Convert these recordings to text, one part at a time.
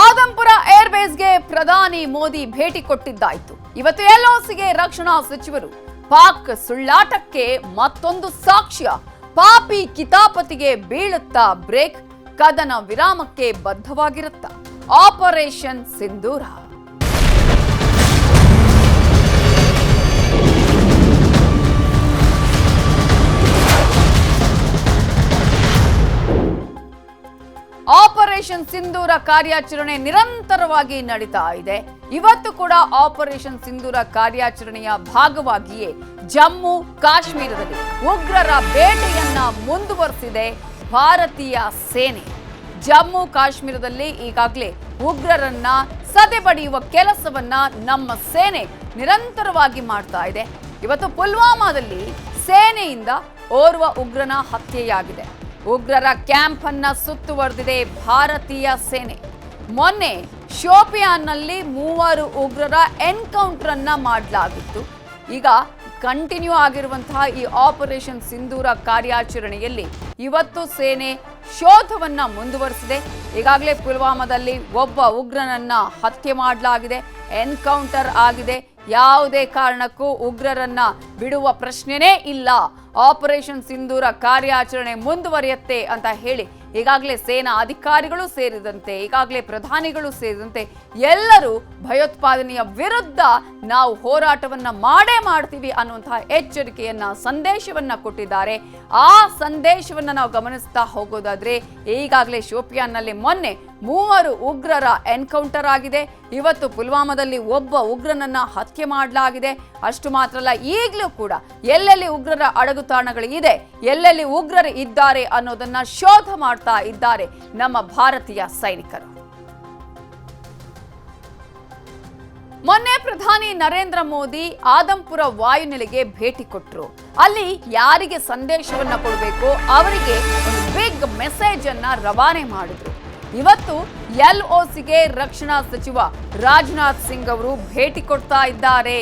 ಆದಂಪುರ ಏರ್ಬೇಸ್ಗೆ ಪ್ರಧಾನಿ ಮೋದಿ ಭೇಟಿ ಕೊಟ್ಟಿದ್ದಾಯಿತು. ಇವತ್ತು ಎಲ್ಒಸಿಗೆ ರಕ್ಷಣಾ ಸಚಿವರು. ಪಾಕ್ ಸುಳ್ಳಾಟಕ್ಕೆ ಮತ್ತೊಂದು ಸಾಕ್ಷ್ಯ. ಪಾಪಿ ಕಿತಾಪತಿಗೆ ಬೀಳುತ್ತಾ ಬ್ರೇಕ್, ಕದನ ವಿರಾಮಕ್ಕೆ ಬದ್ಧವಾಗಿರುತ್ತಾ ಆಪರೇಷನ್ ಸಿಂಧೂರ. ಆಪರೇಷನ್ ಸಿಂಧೂರ ಕಾರ್ಯಾಚರಣೆ ನಿರಂತರವಾಗಿ ನಡೀತಾ ಇದೆ. ಇವತ್ತು ಕೂಡ ಆಪರೇಷನ್ ಸಿಂಧೂರ ಕಾರ್ಯಾಚರಣೆಯ ಭಾಗವಾಗಿಯೇ ಜಮ್ಮು ಕಾಶ್ಮೀರದಲ್ಲಿ ಉಗ್ರರ ಬೇಟೆಯನ್ನ ಮುಂದುವರೆಸಿದೆ ಭಾರತೀಯ ಸೇನೆ. ಜಮ್ಮು ಕಾಶ್ಮೀರದಲ್ಲಿ ಈಗಾಗಲೇ ಉಗ್ರರನ್ನ ಸದೆಬಡಿಯುವ ಕೆಲಸವನ್ನ ನಮ್ಮ ಸೇನೆ ನಿರಂತರವಾಗಿ ಮಾಡ್ತಾ ಇದೆ. ಇವತ್ತು ಪುಲ್ವಾಮಾದಲ್ಲಿ ಸೇನೆಯಿಂದ ಓರ್ವ ಉಗ್ರನ ಹತ್ಯೆಯಾಗಿದೆ. ಉಗ್ರರ ಕ್ಯಾಂಪ್ ಅನ್ನ ಸುತ್ತುವರೆದಿದೆ ಭಾರತೀಯ ಸೇನೆ. ಮೊನ್ನೆ ಶೋಪಿಯಾನ್ನಲ್ಲಿ 3 ಉಗ್ರರ ಎನ್ಕೌಂಟರ್ ಅನ್ನ ಮಾಡಲಾಗಿತ್ತು. ಈಗ ಕಂಟಿನ್ಯೂ ಆಗಿರುವಂತಹ ಈ ಆಪರೇಷನ್ ಸಿಂಧೂರ ಕಾರ್ಯಾಚರಣೆಯಲ್ಲಿ ಇವತ್ತು ಸೇನೆ ಶೋಧವನ್ನ ಮುಂದುವರೆಸಿದೆ. ಈಗಾಗಲೇ ಪುಲ್ವಾಮಾದಲ್ಲಿ ಒಬ್ಬ ಉಗ್ರನನ್ನ ಹತ್ಯೆ ಮಾಡಲಾಗಿದೆ, ಎನ್ಕೌಂಟರ್ ಆಗಿದೆ. ಯಾವುದೇ ಕಾರಣಕ್ಕೂ ಉಗ್ರರನ್ನ ಬಿಡುವ ಪ್ರಶ್ನೆನೇ ಇಲ್ಲ. ಆಪರೇಷನ್ ಸಿಂಧೂರ ಕಾರ್ಯಾಚರಣೆ ಮುಂದುವರಿಯುತ್ತೆ ಅಂತ ಹೇಳಿ ಈಗಾಗಲೇ ಸೇನಾ ಅಧಿಕಾರಿಗಳು ಸೇರಿದಂತೆ ಈಗಾಗಲೇ ಪ್ರಧಾನಿಗಳು ಸೇರಿದಂತೆ ಎಲ್ಲರೂ ಭಯೋತ್ಪಾದನೆಯ ವಿರುದ್ಧ ನಾವು ಹೋರಾಟವನ್ನ ಮಾಡೇ ಮಾಡ್ತೀವಿ ಅನ್ನುವಂತಹ ಎಚ್ಚರಿಕೆಯನ್ನ ಸಂದೇಶವನ್ನ ಕೊಟ್ಟಿದ್ದಾರೆ. ಆ ಸಂದೇಶವನ್ನ ನಾವು ಗಮನಿಸ್ತಾ ಹೋಗೋದಾದ್ರೆ ಈಗಾಗಲೇ ಶೋಪಿಯಾನ್ನಲ್ಲಿ ಮೊನ್ನೆ 3 ಉಗ್ರರ ಎನ್ಕೌಂಟರ್ ಆಗಿದೆ. ಇವತ್ತು ಪುಲ್ವಾಮಾದಲ್ಲಿ ಒಬ್ಬ ಉಗ್ರನನ್ನ ಹತ್ಯೆ ಮಾಡಲಾಗಿದೆ. ಅಷ್ಟು ಮಾತ್ರ ಅಲ್ಲ, ಈಗಲೂ ಕೂಡ ಎಲ್ಲೆಲ್ಲಿ ಉಗ್ರರ ಅಡಗುತಾಣಗಳು ಇದೆ, ಎಲ್ಲೆಲ್ಲಿ ಉಗ್ರರು ಇದ್ದಾರೆ ಅನ್ನೋದನ್ನ ಶೋಧ ಮಾಡ್ತಾ ಇದ್ದಾರೆ ನಮ್ಮ ಭಾರತೀಯ ಸೈನಿಕರು. ಮೊನ್ನೆ ಪ್ರಧಾನಿ ನರೇಂದ್ರ ಮೋದಿ ಆದಂಪುರ ವಾಯುನೆಲೆಗೆ ಭೇಟಿ ಕೊಟ್ಟರು. ಅಲ್ಲಿ ಯಾರಿಗೆ ಸಂದೇಶವನ್ನ ಕೊಡಬೇಕು ಅವರಿಗೆ ಒಂದು ಬಿಗ್ ಮೆಸೇಜ್ ಅನ್ನ ರವಾನೆ ಮಾಡಿದ್ರು. ಇವತ್ತು ಎಲ್ಒಸಿಗೆ ರಕ್ಷಣಾ ಸಚಿವ ರಾಜನಾಥ್ ಸಿಂಗ್ ಅವರು ಭೇಟಿ ಕೊಡ್ತಾ ಇದ್ದಾರೆ.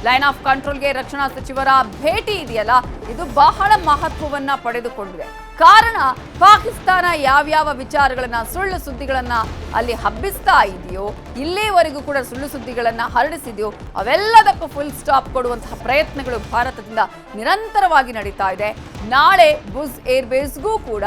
ಲೈನ್ ಆಫ್ ಕಂಟ್ರೋಲ್ಗೆ ರಕ್ಷಣಾ ಸಚಿವರ ಭೇಟಿ ಇದೆಯಲ್ಲ, ಇದು ಬಹಳ ಮಹತ್ವವನ್ನ ಪಡೆದುಕೊಂಡಿದೆ. ಕಾರಣ ಪಾಕಿಸ್ತಾನ ಯಾವ್ಯಾವ ವಿಚಾರಗಳನ್ನ, ಸುಳ್ಳು ಸುದ್ದಿಗಳನ್ನ ಅಲ್ಲಿ ಹಬ್ಬಿಸ್ತಾ ಇದೆಯೋ, ಇಲ್ಲಿವರೆಗೂ ಕೂಡ ಸುಳ್ಳು ಸುದ್ದಿಗಳನ್ನ ಹರಡಿಸಿದೆಯೋ, ಅವೆಲ್ಲದಕ್ಕೂ ಫುಲ್ ಸ್ಟಾಪ್ ಕೊಡುವಂತಹ ಪ್ರಯತ್ನಗಳು ಭಾರತದಿಂದ ನಿರಂತರವಾಗಿ ನಡೀತಾ ಇದೆ. ನಾಳೆ ಬುಜ್ ಏರ್ಬೇಸ್ಗೂ ಕೂಡ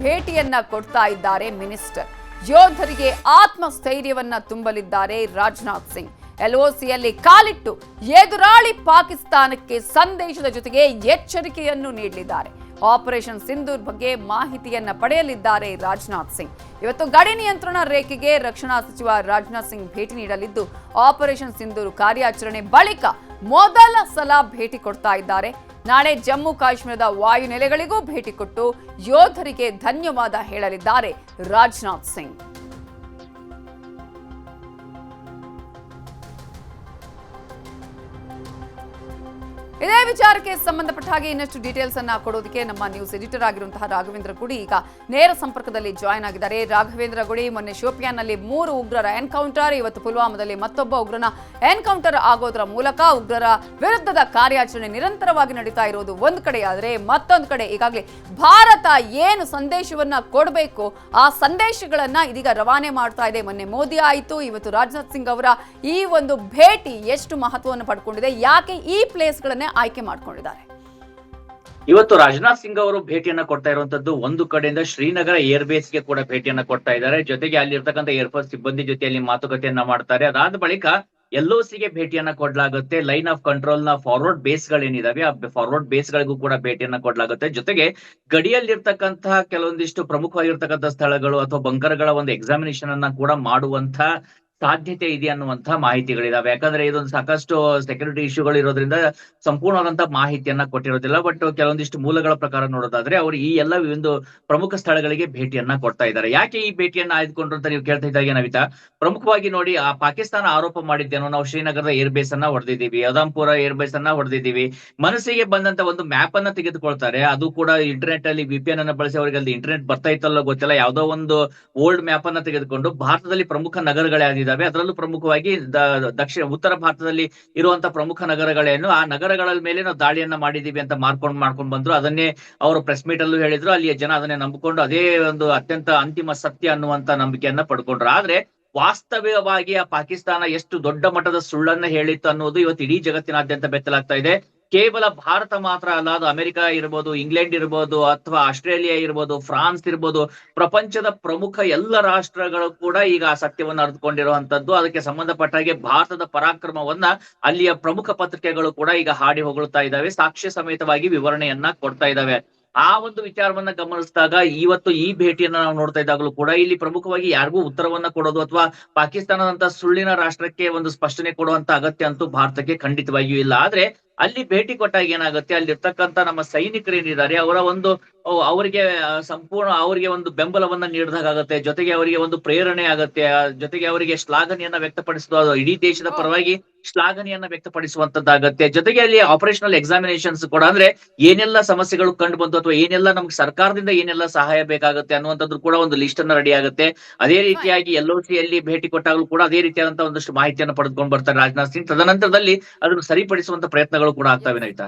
ಭೇಟಿಯನ್ನ ಕೊಡ್ತಾ ಇದ್ದಾರೆ ಮಿನಿಸ್ಟರ್. ಯೋಧರಿಗೆ ಆತ್ಮಸ್ಥೈರ್ಯವನ್ನ ತುಂಬಲಿದ್ದಾರೆ ರಾಜನಾಥ್ ಸಿಂಗ್. ಎಲ್ಒಸಿಯಲ್ಲಿ ಕಾಲಿಟ್ಟು ಎದುರಾಳಿ ಪಾಕಿಸ್ತಾನಕ್ಕೆ ಸಂದೇಶದ ಜೊತೆಗೆ ಎಚ್ಚರಿಕೆಯನ್ನು ನೀಡಲಿದ್ದಾರೆ. ಆಪರೇಷನ್ ಸಿಂಧೂರ್ ಬಗ್ಗೆ ಮಾಹಿತಿಯನ್ನ ಪಡೆಯಲಿದ್ದಾರೆ ರಾಜನಾಥ್ ಸಿಂಗ್. ಇವತ್ತು ಗಡಿ ನಿಯಂತ್ರಣ ರೇಖೆಗೆ ರಕ್ಷಣಾ ಸಚಿವ ರಾಜನಾಥ್ ಸಿಂಗ್ ಭೇಟಿ ನೀಡಲಿದ್ದು, ಆಪರೇಷನ್ ಸಿಂಧೂರ್ ಕಾರ್ಯಾಚರಣೆ ಬಳಿಕ ಮೊದಲ ಸಲ ಭೇಟಿ ಕೊಡ್ತಾ ಇದ್ದಾರೆ. ನಾಳೆ ಜಮ್ಮು ಕಾಶ್ಮೀರದ ವಾಯುನೆಲೆಗಳಿಗೂ ಭೇಟಿ ಕೊಟ್ಟು ಯೋಧರಿಗೆ ಧನ್ಯವಾದ ಹೇಳಲಿದ್ದಾರೆ ರಾಜನಾಥ್ ಸಿಂಗ್. ಇದೇ ವಿಚಾರಕ್ಕೆ ಸಂಬಂಧಪಟ್ಟ ಹಾಗೆ ಇನ್ನಷ್ಟು ಡೀಟೇಲ್ಸ್ ಅನ್ನ ಕೊಡೋದಕ್ಕೆ ನಮ್ಮ ನ್ಯೂಸ್ ಎಡಿಟರ್ ಆಗಿರುವಂತಹ ರಾಘವೇಂದ್ರ ಗುಡಿ ಈಗ ನೇರ ಸಂಪರ್ಕದಲ್ಲಿ ಜಾಯ್ನ್ ಆಗಿದ್ದಾರೆ. ರಾಘವೇಂದ್ರ ಗುಡಿ, ಮೊನ್ನೆ ಶೋಪಿಯಾನ್ನಲ್ಲಿ 3 ಉಗ್ರರ ಎನ್ಕೌಂಟರ್, ಇವತ್ತು ಪುಲ್ವಾಮಾದಲ್ಲಿ ಮತ್ತೊಬ್ಬ ಉಗ್ರನ ಎನ್ಕೌಂಟರ್ ಆಗೋದರ ಮೂಲಕ ಉಗ್ರರ ವಿರುದ್ಧದ ಕಾರ್ಯಾಚರಣೆ ನಿರಂತರವಾಗಿ ನಡೀತಾ ಇರೋದು ಒಂದು ಕಡೆ ಆದರೆ, ಮತ್ತೊಂದು ಕಡೆ ಈಗಾಗಲೇ ಭಾರತ ಏನು ಸಂದೇಶವನ್ನ ಕೊಡಬೇಕು ಆ ಸಂದೇಶಗಳನ್ನ ಇದೀಗ ರವಾನೆ ಮಾಡ್ತಾ ಇದೆ. ಮೊನ್ನೆ ಮೋದಿ ಆಯಿತು, ಇವತ್ತು ರಾಜನಾಥ್ ಸಿಂಗ್ ಅವರ ಈ ಒಂದು ಭೇಟಿ ಎಷ್ಟು ಮಹತ್ವವನ್ನು ಪಡ್ಕೊಂಡಿದೆ, ಯಾಕೆ ಈ ಪ್ಲೇಸ್ಗಳನ್ನ ಆಯ್ಕೆ ಮಾಡ್ಕೊಂಡಿದ್ದಾರೆ? ಇವತ್ತು ರಾಜನಾಥ್ ಸಿಂಗ್ ಅವರು ಭೇಟಿಯನ್ನ ಕೊಡ್ತಾ ಇರುವಂತದ್ದು ಒಂದು ಕಡೆಯಿಂದ ಶ್ರೀನಗರ ಏರ್ಬೇಸ್ ಗೆ ಕೂಡ ಭೇಟಿಯನ್ನ ಕೊಡ್ತಾ ಇದ್ದಾರೆ. ಜೊತೆಗೆ ಅಲ್ಲಿರ್ತಕ್ಕಂಥ ಏರ್ಫೋರ್ಸ್ ಸಿಬ್ಬಂದಿ ಜೊತೆಯಲ್ಲಿ ಮಾತುಕತೆಯನ್ನ ಮಾಡ್ತಾರೆ. ಅದಾದ ಬಳಿಕ ಎಲ್ಒಸಿಗೆ ಭೇಟಿಯನ್ನ ಕೊಡ್ಲಾಗುತ್ತೆ. ಲೈನ್ ಆಫ್ ಕಂಟ್ರೋಲ್ ನ ಫಾರ್ವರ್ಡ್ ಬೇಸ್ ಗಳೇನಿದಾವೆ ಆ ಫಾರ್ವರ್ಡ್ ಬೇಸ್ ಗಳಿಗೂ ಕೂಡ ಭೇಟಿಯನ್ನ ಕೊಡ್ಲಾಗುತ್ತೆ. ಜೊತೆಗೆ ಗಡಿಯಲ್ಲಿರ್ತಕ್ಕಂತಹ ಕೆಲವೊಂದಿಷ್ಟು ಪ್ರಮುಖವಾಗಿರ್ತಕ್ಕಂಥ ಸ್ಥಳಗಳು ಅಥವಾ ಬಂಕರ್ಗಳ ಒಂದು ಎಕ್ಸಾಮಿನೇಷನ್ ಅನ್ನ ಕೂಡ ಮಾಡುವಂತ ಸಾಧ್ಯತೆ ಇದೆ ಅನ್ನುವಂತಹ ಮಾಹಿತಿಗಳಿದಾವೆ. ಯಾಕಂದ್ರೆ ಇದೊಂದು ಸಾಕಷ್ಟು ಸೆಕ್ಯೂರಿಟಿ ಇಶ್ಯೂಗಳು ಇರೋದ್ರಿಂದ ಸಂಪೂರ್ಣವಾದಂತಹ ಮಾಹಿತಿಯನ್ನ ಕೊಟ್ಟಿರೋದಿಲ್ಲ. ಬಟ್ ಕೆಲವೊಂದಿಷ್ಟು ಮೂಲಗಳ ಪ್ರಕಾರ ನೋಡೋದಾದ್ರೆ ಅವರು ಈ ಎಲ್ಲ ಒಂದು ಪ್ರಮುಖ ಸ್ಥಳಗಳಿಗೆ ಭೇಟಿಯನ್ನ ಕೊಡ್ತಾ ಇದ್ದಾರೆ. ಯಾಕೆ ಈ ಭೇಟಿಯನ್ನ ಆಯ್ದುಕೊಂಡ್ರು ಅಂತ ನೀವು ಕೇಳ್ತಾ ಇದ್ದಾಗ ನವಿತಾ, ಪ್ರಮುಖವಾಗಿ ನೋಡಿ, ಆ ಪಾಕಿಸ್ತಾನ ಆರೋಪ ಮಾಡಿದ್ದೇನೋ ನಾವು ಶ್ರೀನಗರದ ಏರ್ಬೇಸ್ ಅನ್ನ ಹೊಡೆದಿದ್ದೀವಿ, ಆದಂಪುರ ಏರ್ಬೇಸ್ ಅನ್ನ ಹೊಡೆದಿದ್ದೀವಿ, ಮನಸ್ಸಿಗೆ ಬಂದಂತ ಒಂದು ಮ್ಯಾಪ್ ಅನ್ನ ತೆಗೆದುಕೊಳ್ತಾರೆ. ಅದು ಕೂಡ ಇಂಟರ್ನೆಟ್ ಅಲ್ಲಿ VPN ಅನ್ನ ಬಳಸಿ ಅವರಿಗೆ ಅಲ್ಲಿ ಇಂಟರ್ನೆಟ್ ಬರ್ತಾ ಇತ್ತಲ್ಲ ಗೊತ್ತಿಲ್ಲ, ಯಾವ್ದೋ ಒಂದು ಓಲ್ಡ್ ಮ್ಯಾಪ್ ಅನ್ನ ತೆಗೆದುಕೊಂಡು ಭಾರತದಲ್ಲಿ ಪ್ರಮುಖ ನಗರಗಳೇ ಅದರಲ್ಲೂ ಪ್ರಮುಖವಾಗಿ ಉತ್ತರ ಭಾರತದಲ್ಲಿ ಇರುವಂತ ಪ್ರಮುಖ ನಗರಗಳೇನು, ಆ ನಗರಗಳ ಮೇಲೆ ನಾವು ದಾಳಿಯನ್ನ ಮಾಡಿದೀವಿ ಅಂತ ಮಾಡ್ಕೊಂಡು ಬಂದ್ರು. ಅದನ್ನೇ ಅವರು ಪ್ರೆಸ್ ಮೀಟ್ ಅಲ್ಲೂ ಹೇಳಿದ್ರು. ಅಲ್ಲಿಯ ಜನ ಅದನ್ನೇ ನಂಬಿಕೊಂಡು ಅದೇ ಒಂದು ಅತ್ಯಂತ ಅಂತಿಮ ಸತ್ಯ ಅನ್ನುವಂತ ನಂಬಿಕೆಯನ್ನ ಪಡ್ಕೊಂಡ್ರು. ಆದ್ರೆ ವಾಸ್ತವಿಕವಾಗಿ ಆ ಪಾಕಿಸ್ತಾನ ಎಷ್ಟು ದೊಡ್ಡ ಮಟ್ಟದ ಸುಳ್ಳನ್ನ ಹೇಳಿತ್ತು ಅನ್ನೋದು ಇವತ್ತು ಇಡೀ ಜಗತ್ತಿನಾದ್ಯಂತ ಬೆತ್ತಲಾಗ್ತಾ ಇದೆ. ಕೇವಲ ಭಾರತ ಮಾತ್ರ ಅಲ್ಲ, ಅದು ಅಮೆರಿಕ ಇರ್ಬೋದು, ಇಂಗ್ಲೆಂಡ್ ಇರ್ಬೋದು, ಅಥವಾ ಆಸ್ಟ್ರೇಲಿಯಾ ಇರ್ಬೋದು, ಫ್ರಾನ್ಸ್ ಇರ್ಬೋದು, ಪ್ರಪಂಚದ ಪ್ರಮುಖ ಎಲ್ಲ ರಾಷ್ಟ್ರಗಳು ಕೂಡ ಈಗ ಆ ಸತ್ಯವನ್ನ ಅರಿತುಕೊಂಡಿರುವಂತದ್ದು. ಅದಕ್ಕೆ ಸಂಬಂಧಪಟ್ಟ ಹಾಗೆ ಭಾರತದ ಪರಾಕ್ರಮವನ್ನ ಅಲ್ಲಿಯ ಪ್ರಮುಖ ಪತ್ರಿಕೆಗಳು ಕೂಡ ಈಗ ಹಾಡಿ ಹೊಗಳ್ತಾ ಇದ್ದಾವೆ, ಸಾಕ್ಷ್ಯ ಸಮೇತವಾಗಿ ವಿವರಣೆಯನ್ನ ಕೊಡ್ತಾ ಇದ್ದಾವೆ. ಆ ಒಂದು ವಿಚಾರವನ್ನ ಗಮನಿಸಿದಾಗ ಇವತ್ತು ಈ ಭೇಟಿಯನ್ನ ನಾವು ನೋಡ್ತಾ ಇದ್ದಾಗಲೂ ಕೂಡ ಇಲ್ಲಿ ಪ್ರಮುಖವಾಗಿ ಯಾರಿಗೂ ಉತ್ತರವನ್ನ ಕೊಡೋದು ಅಥವಾ ಪಾಕಿಸ್ತಾನದಂತ ಸುಳ್ಳಿನ ರಾಷ್ಟ್ರಕ್ಕೆ ಒಂದು ಸ್ಪಷ್ಟನೆ ಕೊಡುವಂತ ಅಗತ್ಯ ಅಂತೂ ಭಾರತಕ್ಕೆ ಖಂಡಿತವಾಗಿಯೂ ಇಲ್ಲ. ಆದ್ರೆ ಅಲ್ಲಿ ಭೇಟಿ ಕೊಟ್ಟಾಗ ಏನಾಗುತ್ತೆ, ಅಲ್ಲಿ ಇರ್ತಕ್ಕಂತ ನಮ್ಮ ಸೈನಿಕರೇನಿದ್ದಾರೆ ಅವರ ಒಂದು ಅವರಿಗೆ ಸಂಪೂರ್ಣ ಅವರಿಗೆ ಒಂದು ಬೆಂಬಲವನ್ನ ನೀಡಿದಾಗತ್ತೆ, ಜೊತೆಗೆ ಅವರಿಗೆ ಒಂದು ಪ್ರೇರಣೆ ಆಗತ್ತೆ, ಜೊತೆಗೆ ಅವರಿಗೆ ಶ್ಲಾಘನೆಯನ್ನ ವ್ಯಕ್ತಪಡಿಸುವ ಇಡೀ ದೇಶದ ಪರವಾಗಿ ಶ್ಲಾಘನೆಯನ್ನ ವ್ಯಕ್ತಪಡಿಸುವಂತದ್ದಾಗತ್ತೆ. ಜೊತೆಗೆ ಅಲ್ಲಿ ಆಪರೇಷನಲ್ ಎಕ್ಸಾಮಿನೇಷನ್ಸ್ ಕೂಡ, ಅಂದ್ರೆ ಏನೆಲ್ಲ ಸಮಸ್ಯೆಗಳು ಕಂಡು ಬಂತು ಅಥವಾ ಏನೆಲ್ಲ ನಮ್ಗೆ ಸರ್ಕಾರದಿಂದ ಏನೆಲ್ಲ ಸಹಾಯ ಬೇಕಾಗುತ್ತೆ ಅನ್ನುವಂಥದ್ದು ಕೂಡ ಒಂದು ಲಿಸ್ಟ್ ಅನ್ನ ರೆಡಿ ಆಗುತ್ತೆ. ಅದೇ ರೀತಿಯಾಗಿ LOC ಯಲ್ಲಿ ಭೇಟಿ ಕೊಟ್ಟಾಗಲೂ ಕೂಡ ಅದೇ ರೀತಿಯಾದಂತಹ ಒಂದಷ್ಟು ಮಾಹಿತಿಯನ್ನು ಪಡೆದುಕೊಂಡು ಬರ್ತಾರೆ ರಾಜನಾಥ್ ಸಿಂಗ್. ತದನಂತರದಲ್ಲಿ ಅದನ್ನು ಸರಿಪಡಿಸುವಂತ ಪ್ರಯತ್ನಗಳು ಕೂಡ ಆಗ್ತವೆ ನೈತಾ.